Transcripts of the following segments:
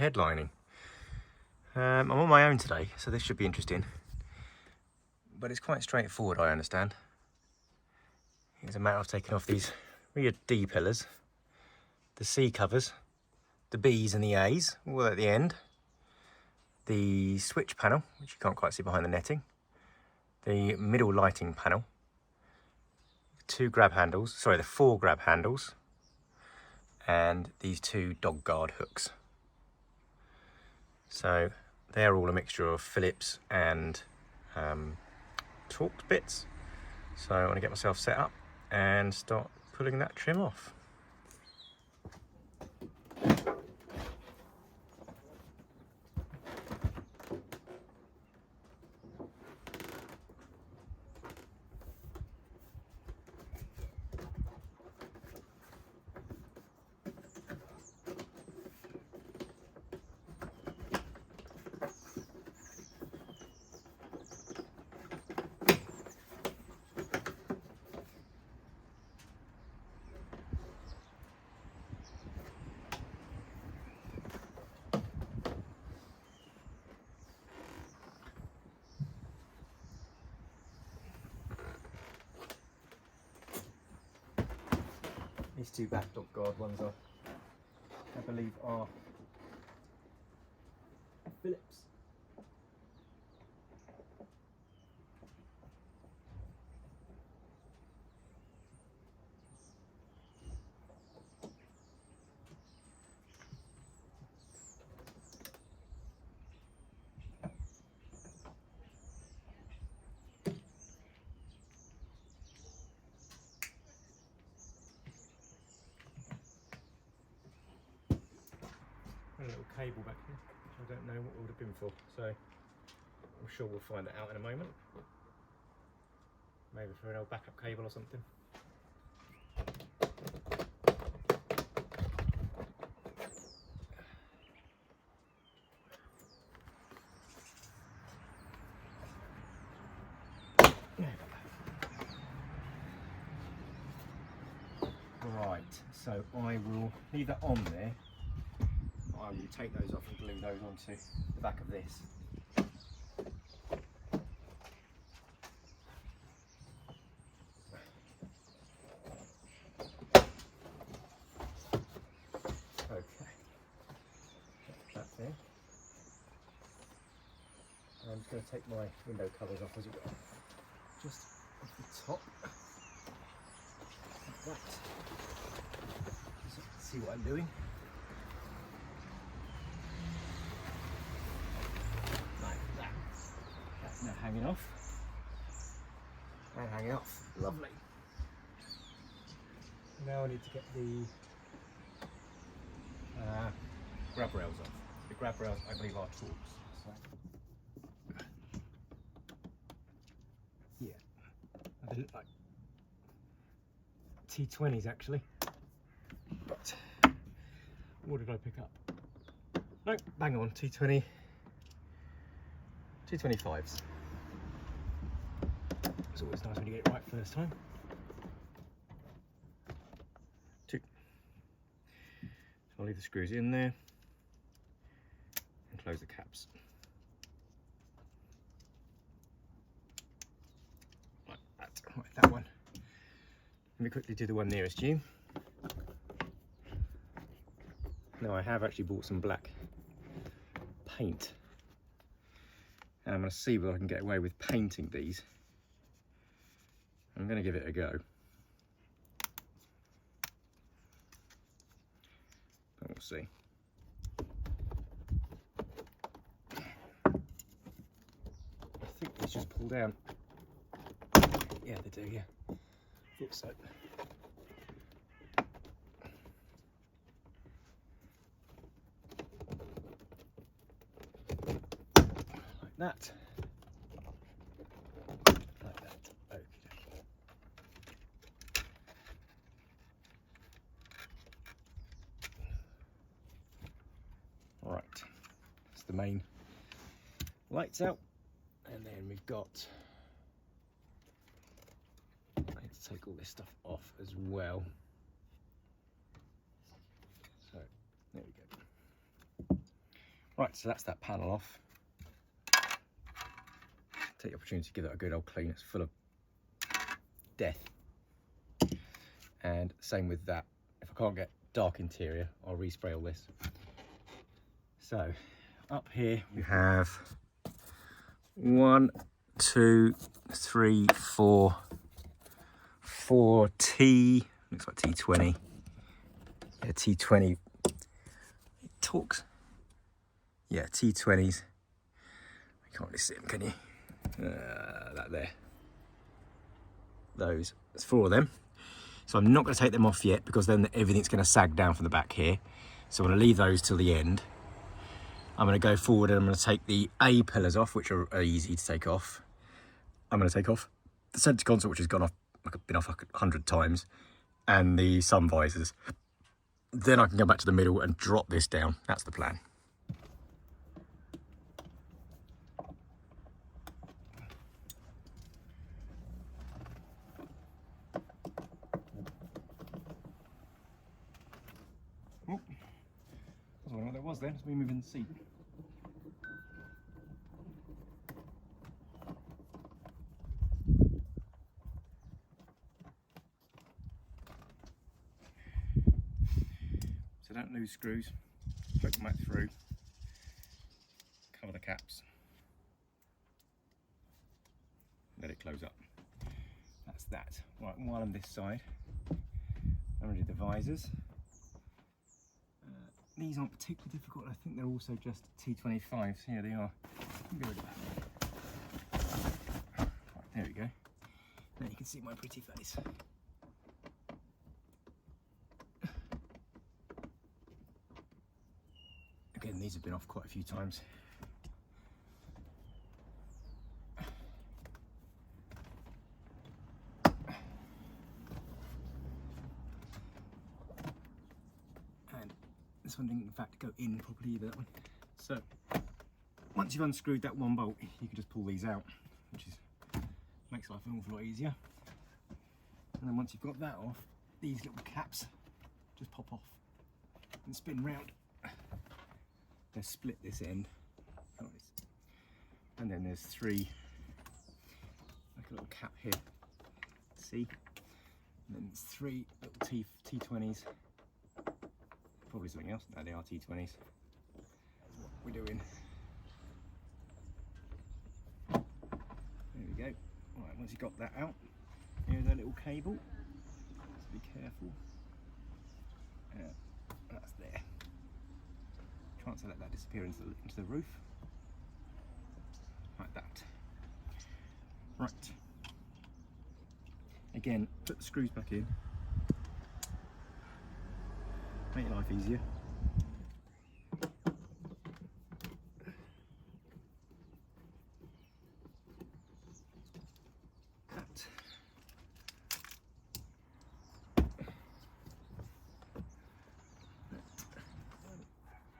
headlining. I'm on my own today, so this should be interesting. But it's quite straightforward, I understand. It's a matter of taking off these rear D pillars, the C covers, the B's and the A's, all at the end, the switch panel, which you can't quite see behind the netting, the middle lighting panel, the 4 grab handles, and these 2 dog guard hooks. So they're all a mixture of Phillips and Torx bits. So I want to get myself set up and start pulling that trim off. These 2 back dog guard ones are, I believe, are Phillips. A little cable back here, which I don't know what it would have been for, so I'm sure we'll find it out in a moment. Maybe for an old backup cable or something. Right, so I will leave that on there. I will take those off and glue those onto the back of this. Okay, that's that there. I'm just going to take my window covers off as well. Just off the top. Like that. So let's see what I'm doing. Now hanging off, and hanging off, lovely. Now I need to get the grab rails off. The grab rails, I believe, are Torx. So. Yeah, they look like T20s actually, but what did I pick up? No, bang on, T20. 225s. It's always nice when you get it right first time. 2. So I'll leave the screws in there and close the caps. Like that. Right, that one. Let me quickly do the one nearest you. Now I have actually bought some black paint. And I'm going to see whether I can get away with painting these. I'm going to give it a go. But we'll see. I think these just pull down. Yeah, they do, yeah. Thought so. That. Like that. Okay. Right. That's the main lights out. And then we've got, I need to take all this stuff off as well. So there we go. Right, so that's that panel off. Take the opportunity to give that a good old clean. It's full of death. And same with that. If I can't get dark interior, I'll respray all this. So up here we have 1, 2, 3, 4 T, looks like T20. Yeah, T20. It talks. Yeah, T20s. You can't really see them, can you? That there. Those. There's 4 of them. So I'm not going to take them off yet because then everything's going to sag down from the back here. So I'm going to leave those till the end. I'm going to go forward and I'm going to take the A pillars off, which are easy to take off. I'm going to take off the centre console, which has gone off, been off 100 times, and the sun visors. Then I can go back to the middle and drop this down. That's the plan. Oh, I don't know what that was then. It's me moving the seat. So don't lose screws. Poke them right through. Cover the caps. Let it close up. That's that. Right, while I'm this side, I'm going to do the visors. These aren't particularly difficult. I think they're also just T25s. Here they are. Get rid of that. Right, there we go. Now you can see my pretty face. Again, these have been off quite a few times. And this one didn't in fact go in properly either, that one. So once you've unscrewed that one bolt, you can just pull these out, which makes life an awful lot easier. And then once you've got that off, these little caps just pop off and spin round. They split this end, and then there's 3, like a little cap here. See, and then there's 3 little T20s. Probably something else. No, they are T20s. That's what we're doing. There we go. Right, once you've got that out, here's a little cable. So be careful. That's there. Try not to let that disappear into the roof. Like that. Right. Again, put the screws back in. Make your life easier. That.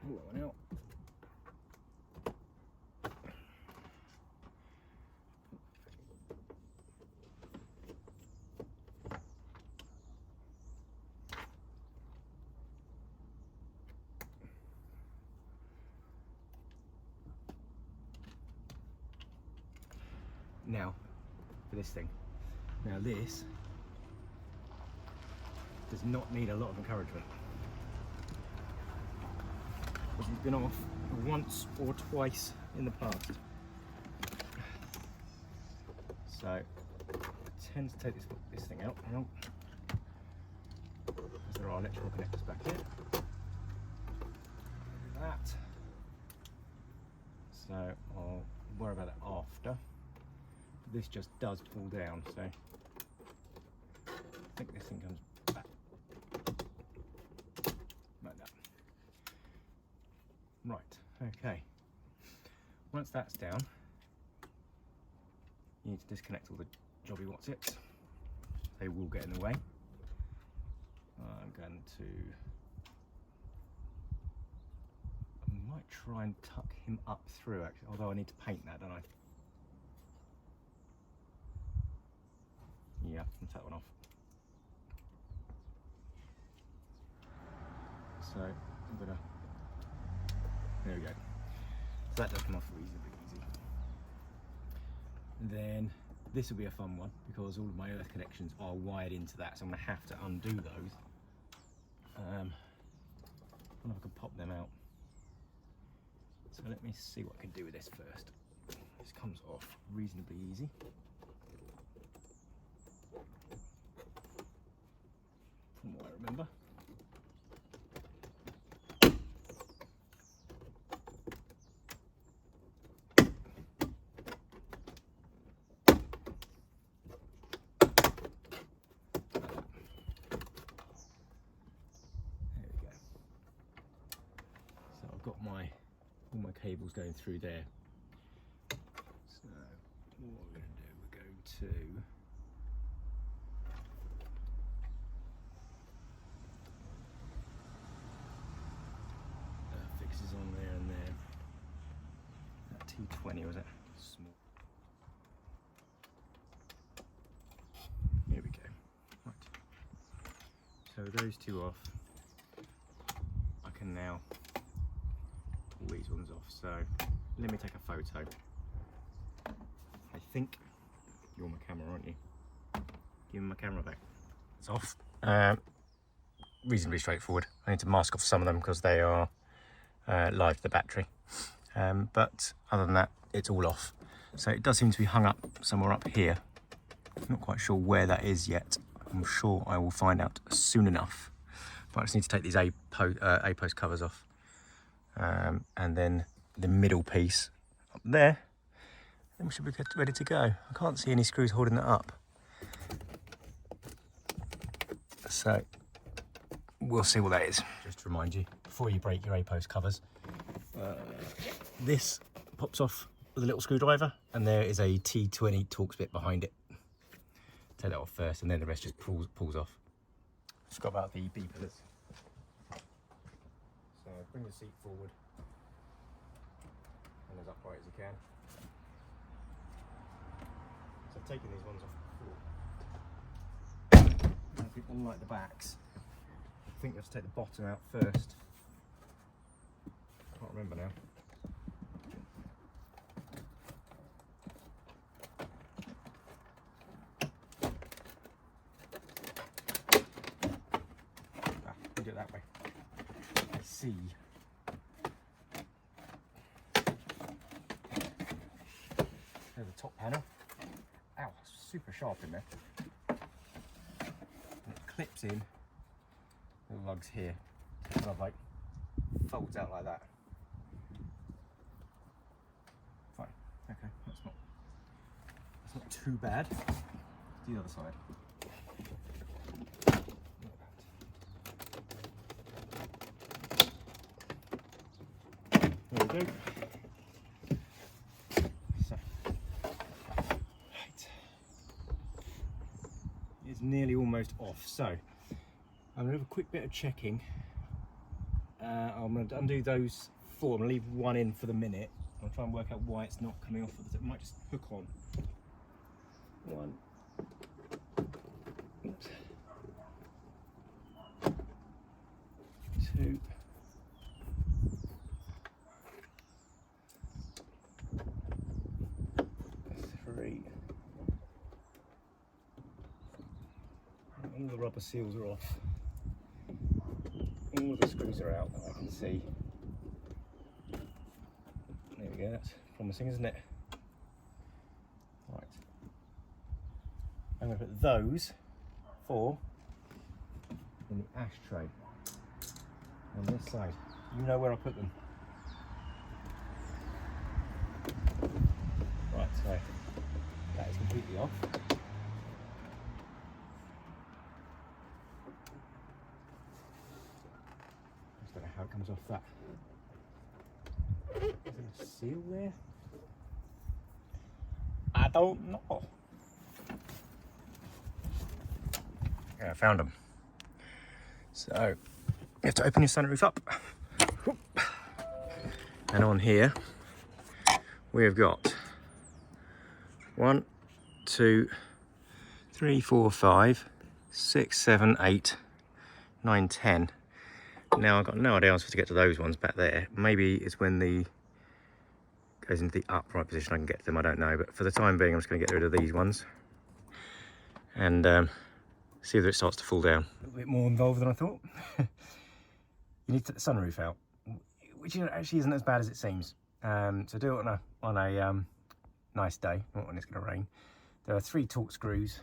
Pull that one out. Now, for this thing. Now this does not need a lot of encouragement. It's been off once or twice in the past. So I tend to take this thing out now, because there are electrical connectors back here. That. So I'll worry about it after. This just does pull down, so I think this thing comes back like that. Right, okay. Once that's down, you need to disconnect all the jobby what's-its. They will get in the way. I'm going to... I might try and tuck him up through, actually, although I need to paint that, don't I? Yeah, I'll take one off. So I'm gonna, there we go. So that does come off reasonably easy. And then this will be a fun one because all of my earth connections are wired into that, so I'm going to have to undo those. I don't know if I can pop them out. So let me see what I can do with this first. This comes off reasonably easy. From what I remember. All my cables going through there. So what we're going to do, we're going to fixes on there and there. That T20 was it? Small. Here we go. Right. So those two off. I can now these ones off, so let me take a photo. I think you're my camera, aren't you? Give me my camera back. It's off. Reasonably straightforward. I need to mask off some of them because they are live to the battery, but other than that it's all off. So it does seem to be hung up somewhere up here. I'm not quite sure where that is yet. I'm sure I will find out soon enough, but I just need to take these A-post covers off. And then the middle piece up there, then we should be ready to go. I can't see any screws holding that up, so we'll see what that is. Just to remind you, before you break your A-post covers, this pops off with a little screwdriver, and there is a T20 Torx bit behind it. Take that off first, and then the rest just pulls off. Forgot about the B pillars. So bring the seat forward and as upright as you can. So I've taken these ones off before. I think unlike the backs, I think you have to take the bottom out first. Can't remember now. Do it that way. I see. There's the top panel. Ow, super sharp in there. And it clips in the lugs here. Kind of like folds out like that. Fine. Okay, that's not too bad. The other side. There we go. So, right. It's nearly almost off. So, I'm going to have a quick bit of checking. I'm going to undo those four. I'm going to leave one in for the minute. I'll try and work out why it's not coming off. It might just hook on. One. Oops. Two. All the rubber seals are off. All the screws are out that I can see. There we go, that's promising, isn't it? Right. I'm going to put those four in the ashtray on this side. You know where I put them. Right, so that is completely off. I don't know how it comes off that. Is there a seal there? I don't know. Yeah, I found them. So you have to open your sunroof up. And on here we've got 1, 2, 3, 4, 5, 6, 7, 8, 9, 10. Now I've got no idea how I'm supposed to get to those ones back there. Maybe it's when the goes into the upright position, I can get to them, I don't know. But for the time being, I'm just going to get rid of these ones and see whether it starts to fall down. A little bit more involved than I thought. You need to take the sunroof out, which actually isn't as bad as it seems. So do it on a nice day, not when it's going to rain. There are 3 torque screws,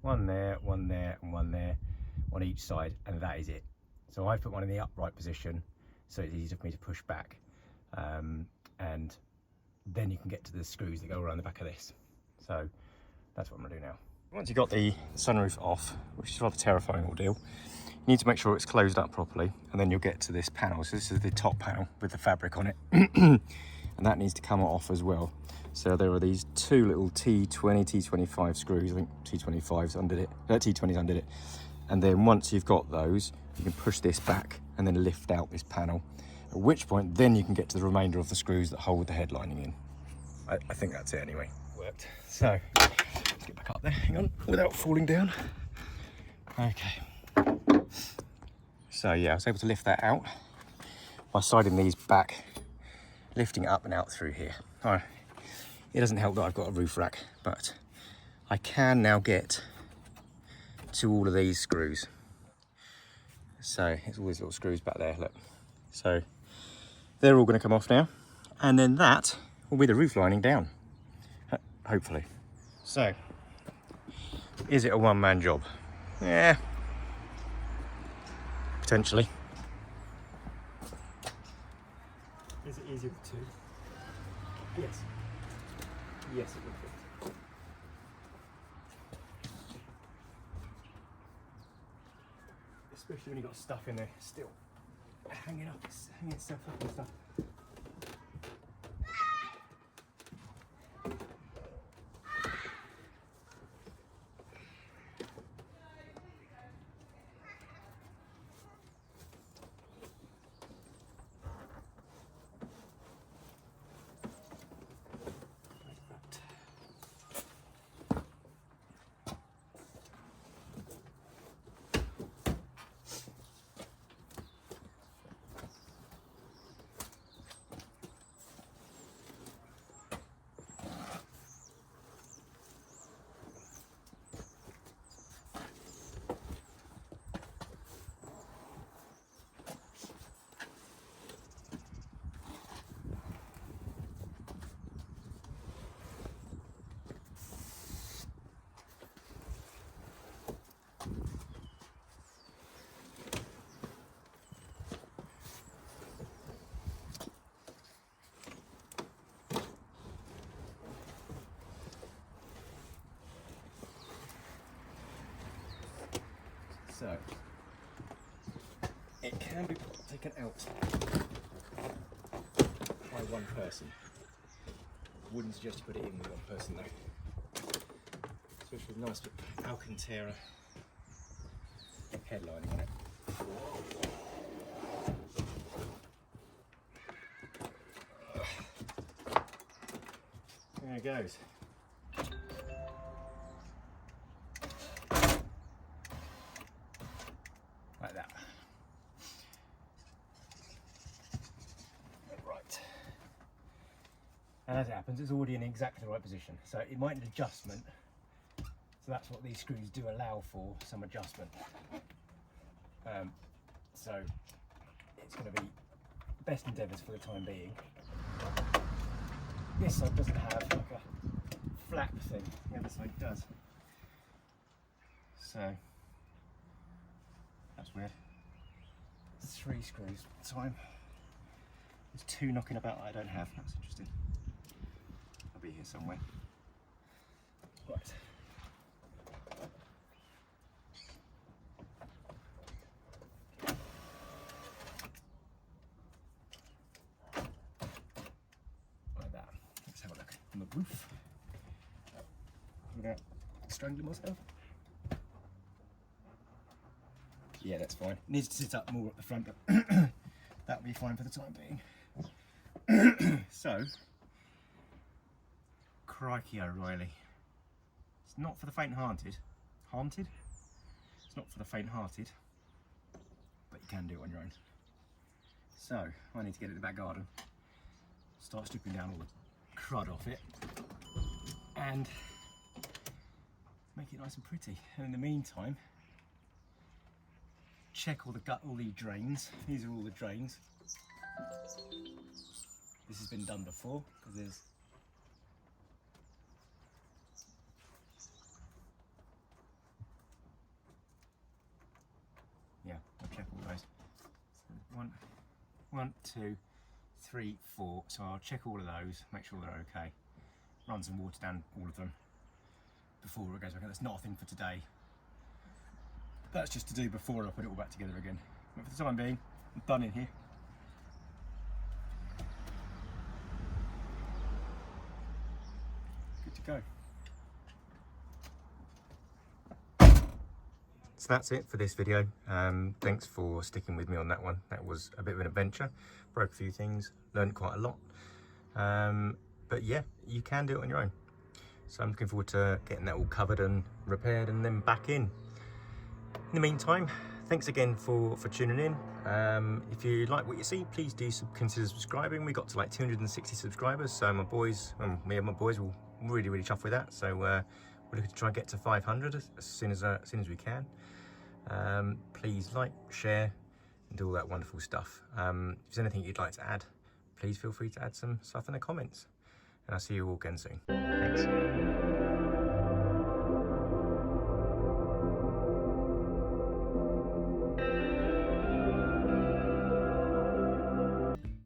one there, and one there on each side, and that is it. So I put one in the upright position so it's easy for me to push back, and then you can get to the screws that go around the back of this. So that's what I'm going to do now. Once you've got the sunroof off, which is a rather terrifying ordeal, you need to make sure it's closed up properly, and then you'll get to this panel. So this is the top panel with the fabric on it, and that needs to come off as well. So there are these 2 little T20, T25 screws, I think T25's under it, T20's under it. And then once you've got those, you can push this back and then lift out this panel. At which point, then you can get to the remainder of the screws that hold the headlining in. I think that's it anyway. Worked. So, let's get back up there, hang on, without falling down. Okay. So yeah, I was able to lift that out by sliding these back, lifting it up and out through here. All right. It doesn't help that I've got a roof rack, but I can now get to all of these screws. So it's all these little screws back there, look. So they're all going to come off now, and then that will be the roof lining down, hopefully. So, is it a one-man job? Yeah, potentially. Is it easier with 2? Yes. Yes, it would fit. Especially when you've got stuff in there still hanging itself up and stuff. So, it can be taken out by one person. Wouldn't suggest you put it in with one person though. Especially with nice Alcantara headlining on it. There it goes. Like that. Right. And as it happens, it's already in exactly the right position. So it might need adjustment. So that's what these screws do allow for, some adjustment. So it's going to be best endeavours for the time being. This side doesn't have like a flap thing, the other side does. So that's weird. 3 screws at a time. There's 2 knocking about that I don't have. That's interesting. I'll be here somewhere. Right. Like that. Let's have a look on the roof. Without strangling myself. Yeah, that's fine. It needs to sit up more at the front, but that'll be fine for the time being. So, crikey O'Reilly. It's not for the faint-hearted. Haunted? It's not for the faint-hearted, but you can do it on your own. So, I need to get it in the back garden. Start stripping down all the crud off it and make it nice and pretty. And in the meantime, check all the drains. These are all the drains. This has been done before because there's I'll check all those. So one, two, three, four. So I'll check all of those, make sure they're okay. Run some water down all of them before it goes back. That's not a thing for today. That's just to do before I put it all back together again. But for the time being, I'm done in here. Good to go. So that's it for this video. Thanks for sticking with me on that one. That was a bit of an adventure. Broke a few things, learned quite a lot. But yeah, you can do it on your own. So I'm looking forward to getting that all covered and repaired and then back in. In the meantime, thanks again for tuning in. If you like what you see, please do consider subscribing. We got to like 260 subscribers, so my boys, me and my boys will really chuff with that. So we're looking to try and get to 500 as soon as we can. Please like, share, and do all that wonderful stuff. If there's anything you'd like to add, please feel free to add some stuff in the comments. And I'll see you all again soon. Thanks.